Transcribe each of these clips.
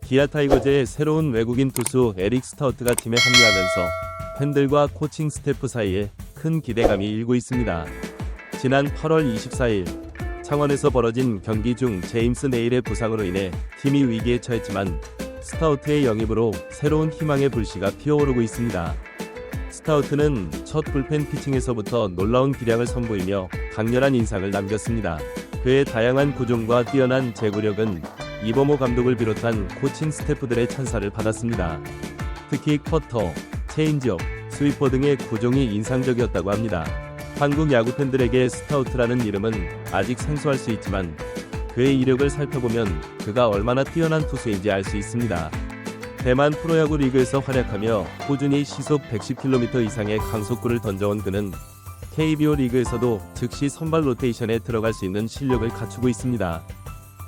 기아 타이거즈의 새로운 외국인 투수 에릭 스타우트가 팀에 합류하면서 팬들과 코칭 스태프 사이에 큰 기대감이 일고 있습니다. 지난 8월 24일 창원에서 벌어진 경기 중 제임스 네일의 부상으로 인해 팀이 위기에 처했지만 스타우트의 영입으로 새로운 희망의 불씨가 피어오르고 있습니다. 스타우트는 첫 불펜 피칭에서부터 놀라운 기량을 선보이며 강렬한 인상을 남겼습니다. 그의 다양한 구종과 뛰어난 제구력은 이범호 감독을 비롯한 코칭 스태프들의 찬사를 받았습니다. 특히 커터, 체인지업, 스위퍼 등의 구종이 인상적이었다고 합니다. 한국 야구 팬들에게 스타우트라는 이름은 아직 생소할 수 있지만 그의 이력을 살펴보면 그가 얼마나 뛰어난 투수인지 알 수 있습니다. 대만 프로야구 리그에서 활약하며 꾸준히 시속 110km 이상의 강속구를 던져온 그는 KBO 리그에서도 즉시 선발 로테이션에 들어갈 수 있는 실력을 갖추고 있습니다.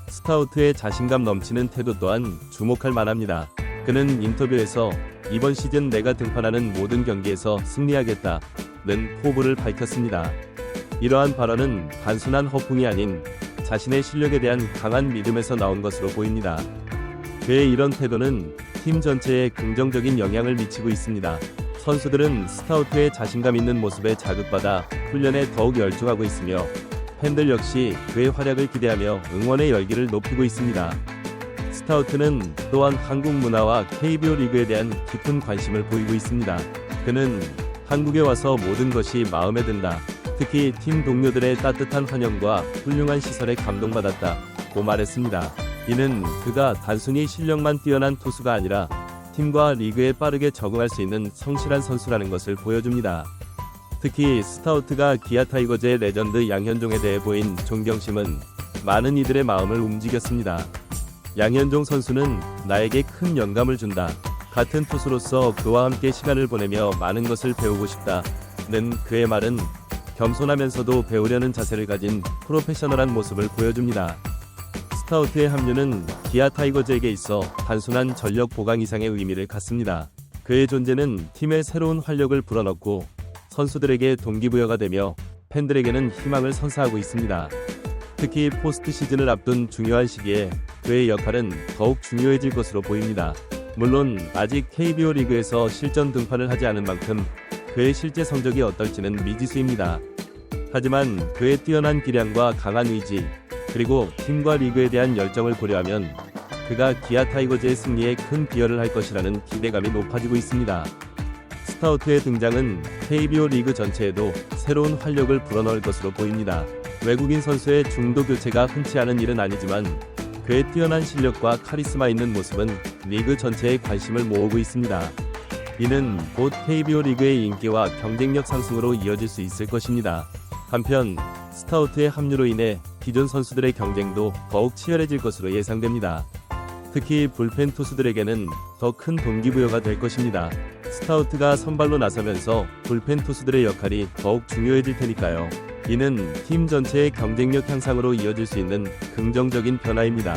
스타우트의 자신감 넘치는 태도 또한 주목할 만합니다. 그는 인터뷰에서 이번 시즌 내가 등판하는 모든 경기에서 승리하겠다는 포부를 밝혔습니다. 이러한 발언은 단순한 허풍이 아닌 자신의 실력에 대한 강한 믿음에서 나온 것으로 보입니다. 그의 이런 태도는 팀 전체에 긍정적인 영향을 미치고 있습니다. 선수들은 스타우트의 자신감 있는 모습에 자극받아 훈련에 더욱 열중하고 있으며 팬들 역시 그의 활약을 기대하며 응원의 열기를 높이고 있습니다. 스타우트는 또한 한국 문화와 KBO 리그에 대한 깊은 관심을 보이고 있습니다. 그는 한국에 와서 모든 것이 마음에 든다. 특히 팀 동료들의 따뜻한 환영과 훌륭한 시설에 감동받았다고 말했습니다. 이는 그가 단순히 실력만 뛰어난 투수가 아니라 팀과 리그에 빠르게 적응할 수 있는 성실한 선수라는 것을 보여줍니다. 특히 스타우트가 기아 타이거즈의 레전드 양현종에 대해 보인 존경심은 많은 이들의 마음을 움직였습니다. 양현종 선수는 나에게 큰 영감을 준다. 같은 투수로서 그와 함께 시간을 보내며 많은 것을 배우고 싶다는 그의 말은 겸손하면서도 배우려는 자세를 가진 프로페셔널한 모습을 보여줍니다. 스타우트의 합류는 기아 타이거즈에게 있어 단순한 전력 보강 이상의 의미를 갖습니다. 그의 존재는 팀의 새로운 활력을 불어넣고 선수들에게 동기부여가 되며 팬들에게는 희망을 선사하고 있습니다. 특히 포스트 시즌을 앞둔 중요한 시기에 그의 역할은 더욱 중요해질 것으로 보입니다. 물론 아직 KBO 리그에서 실전 등판을 하지 않은 만큼 그의 실제 성적이 어떨지는 미지수입니다. 하지만 그의 뛰어난 기량과 강한 의지, 그리고 팀과 리그에 대한 열정을 고려하면 그가 기아 타이거즈의 승리에 큰 기여를 할 것이라는 기대감이 높아지고 있습니다. 스타우트의 등장은 KBO 리그 전체에도 새로운 활력을 불어넣을 것으로 보입니다. 외국인 선수의 중도 교체가 흔치 않은 일은 아니지만 그의 뛰어난 실력과 카리스마 있는 모습은 리그 전체의 관심을 모으고 있습니다. 이는 곧 KBO 리그의 인기와 경쟁력 상승으로 이어질 수 있을 것입니다. 한편 스타우트의 합류로 인해 기존 선수들의 경쟁도 더욱 치열해질 것으로 예상됩니다. 특히 불펜 투수들에게는 더 큰 동기부여가 될 것입니다. 스타우트가 선발로 나서면서 불펜 투수들의 역할이 더욱 중요해질 테니까요. 이는 팀 전체의 경쟁력 향상으로 이어질 수 있는 긍정적인 변화입니다.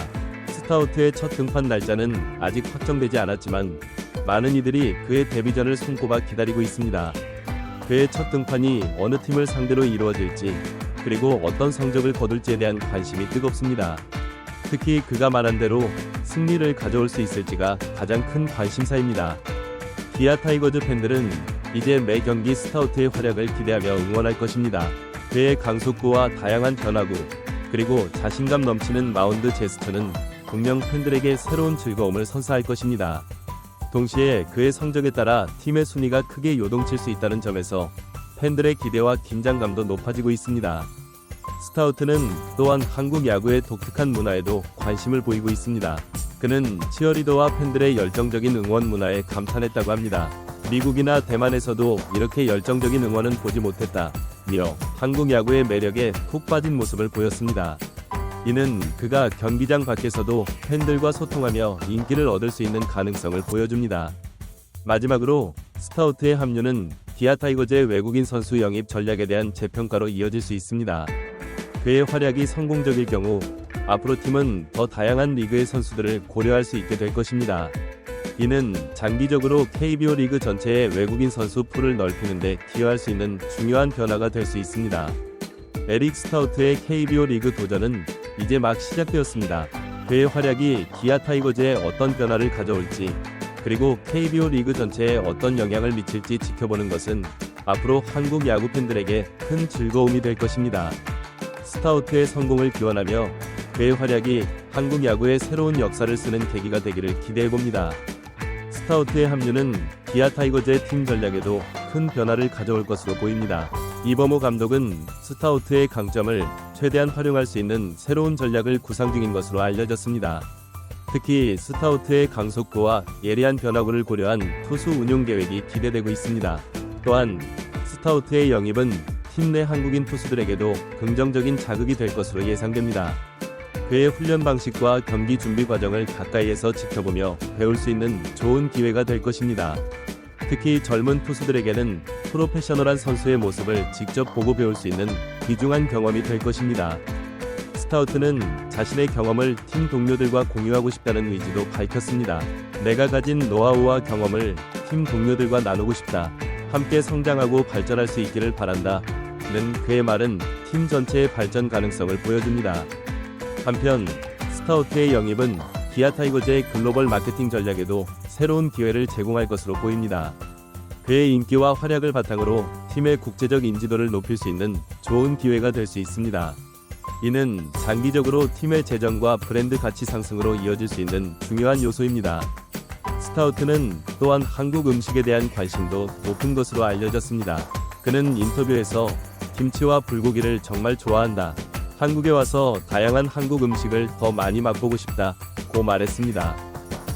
스타우트의 첫 등판 날짜는 아직 확정되지 않았지만 많은 이들이 그의 데뷔전을 손꼽아 기다리고 있습니다. 그의 첫 등판이 어느 팀을 상대로 이루어질지 그리고 어떤 성적을 거둘지에 대한 관심이 뜨겁습니다. 특히 그가 말한 대로 승리를 가져올 수 있을지가 가장 큰 관심사입니다. 기아 타이거즈 팬들은 이제 매 경기 스타우트의 활약을 기대하며 응원할 것입니다. 그의 강속구와 다양한 변화구, 그리고 자신감 넘치는 마운드 제스처는 분명 팬들에게 새로운 즐거움을 선사할 것입니다. 동시에 그의 성적에 따라 팀의 순위가 크게 요동칠 수 있다는 점에서 팬들의 기대와 긴장감도 높아지고 있습니다. 스타우트는 또한 한국 야구의 독특한 문화에도 관심을 보이고 있습니다. 그는 치어리더와 팬들의 열정적인 응원 문화에 감탄했다고 합니다. 미국이나 대만에서도 이렇게 열정적인 응원은 보지 못했다며 한국 야구의 매력에 푹 빠진 모습을 보였습니다. 이는 그가 경기장 밖에서도 팬들과 소통하며 인기를 얻을 수 있는 가능성을 보여줍니다. 마지막으로 스타우트의 합류는 기아 타이거즈의 외국인 선수 영입 전략에 대한 재평가로 이어질 수 있습니다. 그의 활약이 성공적일 경우 앞으로 팀은 더 다양한 리그의 선수들을 고려할 수 있게 될 것입니다. 이는 장기적으로 KBO 리그 전체의 외국인 선수 풀을 넓히는 데 기여할 수 있는 중요한 변화가 될 수 있습니다. 에릭 스타우트의 KBO 리그 도전은 이제 막 시작되었습니다. 그의 활약이 기아 타이거즈에 어떤 변화를 가져올지, 그리고 KBO 리그 전체에 어떤 영향을 미칠지 지켜보는 것은 앞으로 한국 야구 팬들에게 큰 즐거움이 될 것입니다. 스타우트의 성공을 기원하며 그의 활약이 한국 야구의 새로운 역사를 쓰는 계기가 되기를 기대해봅니다. 스타우트의 합류는 기아 타이거즈의 팀 전략에도 큰 변화를 가져올 것으로 보입니다. 이범호 감독은 스타우트의 강점을 최대한 활용할 수 있는 새로운 전략을 구상 중인 것으로 알려졌습니다. 특히 스타우트의 강속구와 예리한 변화구를 고려한 투수 운용 계획이 기대되고 있습니다. 또한 스타우트의 영입은 팀 내 한국인 투수들에게도 긍정적인 자극이 될 것으로 예상됩니다. 그의 훈련 방식과 경기 준비 과정을 가까이에서 지켜보며 배울 수 있는 좋은 기회가 될 것입니다. 특히 젊은 투수들에게는 프로페셔널한 선수의 모습을 직접 보고 배울 수 있는 귀중한 경험이 될 것입니다. 스타우트는 자신의 경험을 팀 동료들과 공유하고 싶다는 의지도 밝혔습니다. 내가 가진 노하우와 경험을 팀 동료들과 나누고 싶다. 함께 성장하고 발전할 수 있기를 바란다. 는 그의 말은 팀 전체의 발전 가능성을 보여줍니다. 한편 스타우트의 영입은 기아 타이거즈의 글로벌 마케팅 전략에도 새로운 기회를 제공할 것으로 보입니다. 그의 인기와 활약을 바탕으로 팀의 국제적 인지도를 높일 수 있는 좋은 기회가 될 수 있습니다. 이는 장기적으로 팀의 재정과 브랜드 가치 상승으로 이어질 수 있는 중요한 요소입니다. 스타우트는 또한 한국 음식에 대한 관심도 높은 것으로 알려졌습니다. 그는 인터뷰에서 김치와 불고기를 정말 좋아한다. 한국에 와서 다양한 한국 음식을 더 많이 맛보고 싶다고 말했습니다.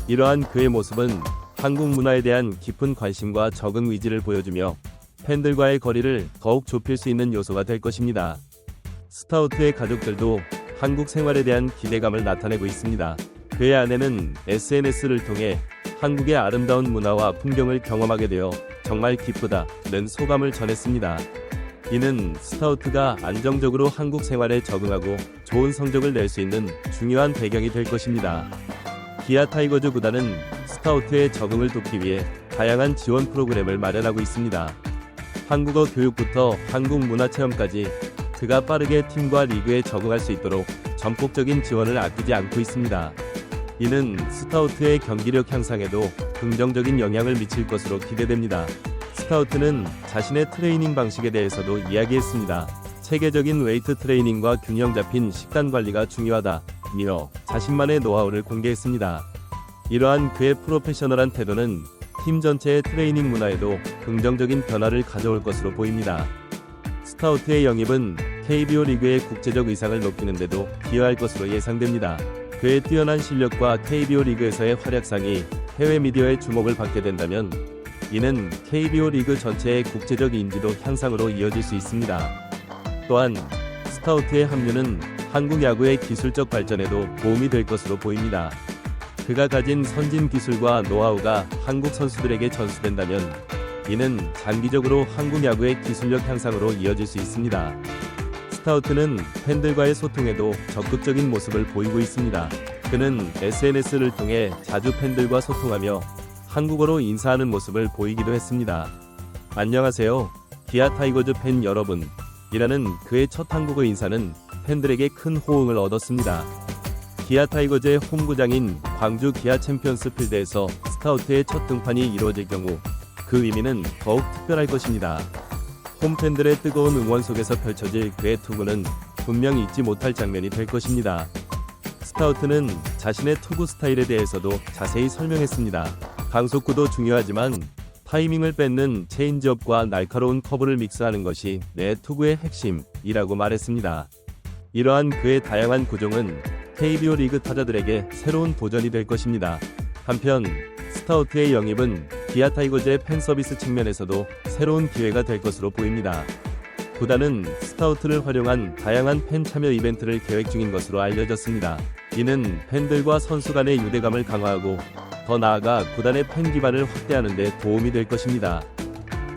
이러한 그의 모습은 한국 문화에 대한 깊은 관심과 적응 의지를 보여주며 팬들과의 거리를 더욱 좁힐 수 있는 요소가 될 것입니다. 스타우트의 가족들도 한국 생활에 대한 기대감을 나타내고 있습니다. 그의 아내는 SNS를 통해 한국의 아름다운 문화와 풍경을 경험하게 되어 정말 기쁘다는 소감을 전했습니다. 이는 스타우트가 안정적으로 한국 생활에 적응하고 좋은 성적을 낼 수 있는 중요한 배경이 될 것입니다. 기아 타이거즈 구단은 스타우트의 적응을 돕기 위해 다양한 지원 프로그램을 마련하고 있습니다. 한국어 교육부터 한국 문화 체험까지 그가 빠르게 팀과 리그에 적응할 수 있도록 전폭적인 지원을 아끼지 않고 있습니다. 이는 스타우트의 경기력 향상에도 긍정적인 영향을 미칠 것으로 기대됩니다. 스타우트는 자신의 트레이닝 방식에 대해서도 이야기했습니다. 체계적인 웨이트 트레이닝과 균형 잡힌 식단 관리가 중요하다며 자신만의 노하우를 공개했습니다. 이러한 그의 프로페셔널한 태도는 팀 전체의 트레이닝 문화에도 긍정적인 변화를 가져올 것으로 보입니다. 스타우트의 영입은 KBO 리그의 국제적 의상을 높이는 데도 기여할 것으로 예상됩니다. 그의 뛰어난 실력과 KBO 리그에서의 활약상이 해외 미디어의 주목을 받게 된다면 이는 KBO 리그 전체의 국제적 인지도 향상으로 이어질 수 있습니다. 또한 스타우트의 합류는 한국 야구의 기술적 발전에도 도움이 될 것으로 보입니다. 그가 가진 선진 기술과 노하우가 한국 선수들에게 전수된다면 이는 장기적으로 한국 야구의 기술력 향상으로 이어질 수 있습니다. 스타우트는 팬들과의 소통에도 적극적인 모습을 보이고 있습니다. 그는 SNS를 통해 자주 팬들과 소통하며 한국어로 인사하는 모습을 보이기도 했습니다. 안녕하세요, 기아 타이거즈 팬 여러분. 이라는 그의 첫 한국어 인사는 팬들에게 큰 호응을 얻었습니다. 기아 타이거즈의 홈구장인 광주 기아 챔피언스 필드에서 스타우트의 첫 등판이 이루어질 경우 그 의미는 더욱 특별할 것입니다. 홈팬들의 뜨거운 응원 속에서 펼쳐질 그의 투구는 분명 잊지 못할 장면이 될 것입니다. 스타우트는 자신의 투구 스타일에 대해서도 자세히 설명했습니다. 강속구도 중요하지만 타이밍을 뺏는 체인지업과 날카로운 커브를 믹스하는 것이 내 투구의 핵심이라고 말했습니다. 이러한 그의 다양한 구종은 KBO 리그 타자들에게 새로운 도전이 될 것입니다. 한편 스타우트의 영입은 기아 타이거즈의 팬서비스 측면에서도 새로운 기회가 될 것으로 보입니다. 구단은 스타우트를 활용한 다양한 팬 참여 이벤트를 계획 중인 것으로 알려졌습니다. 이는 팬들과 선수 간의 유대감을 강화하고 더 나아가 구단의 팬 기반을 확대하는 데 도움이 될 것입니다.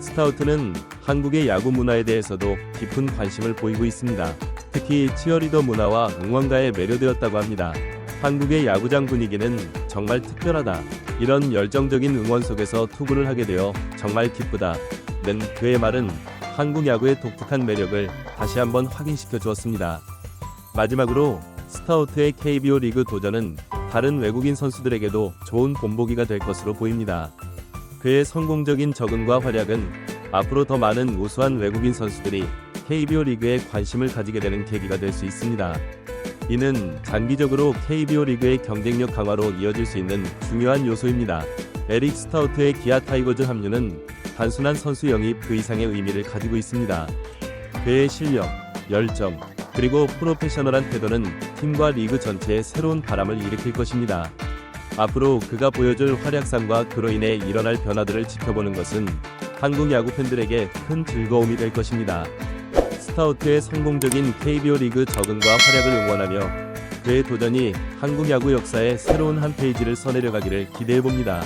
스타우트는 한국의 야구 문화에 대해서도 깊은 관심을 보이고 있습니다. 특히 치어리더 문화와 응원가에 매료되었다고 합니다. 한국의 야구장 분위기는 정말 특별하다. 이런 열정적인 응원 속에서 투구를 하게 되어 정말 기쁘다. 는 그의 말은 한국 야구의 독특한 매력을 다시 한번 확인시켜 주었습니다. 마지막으로 스타우트의 KBO 리그 도전은 다른 외국인 선수들에게도 좋은 본보기가 될 것으로 보입니다. 그의 성공적인 적응과 활약은 앞으로 더 많은 우수한 외국인 선수들이 KBO 리그에 관심을 가지게 되는 계기가 될 수 있습니다. 이는 장기적으로 KBO 리그의 경쟁력 강화로 이어질 수 있는 중요한 요소입니다. 에릭 스타우트의 기아 타이거즈 합류는 단순한 선수 영입 그 이상의 의미를 가지고 있습니다. 그의 실력, 열정, 그리고 프로페셔널한 태도는 팀과 리그 전체에 새로운 바람을 일으킬 것입니다. 앞으로 그가 보여줄 활약상과 그로 인해 일어날 변화들을 지켜보는 것은 한국 야구 팬들에게 큰 즐거움이 될 것입니다. 스타우트의 성공적인 KBO 리그 적응과 활약을 응원하며 그의 도전이 한국 야구 역사의 새로운 한 페이지를 써내려가기를 기대해봅니다.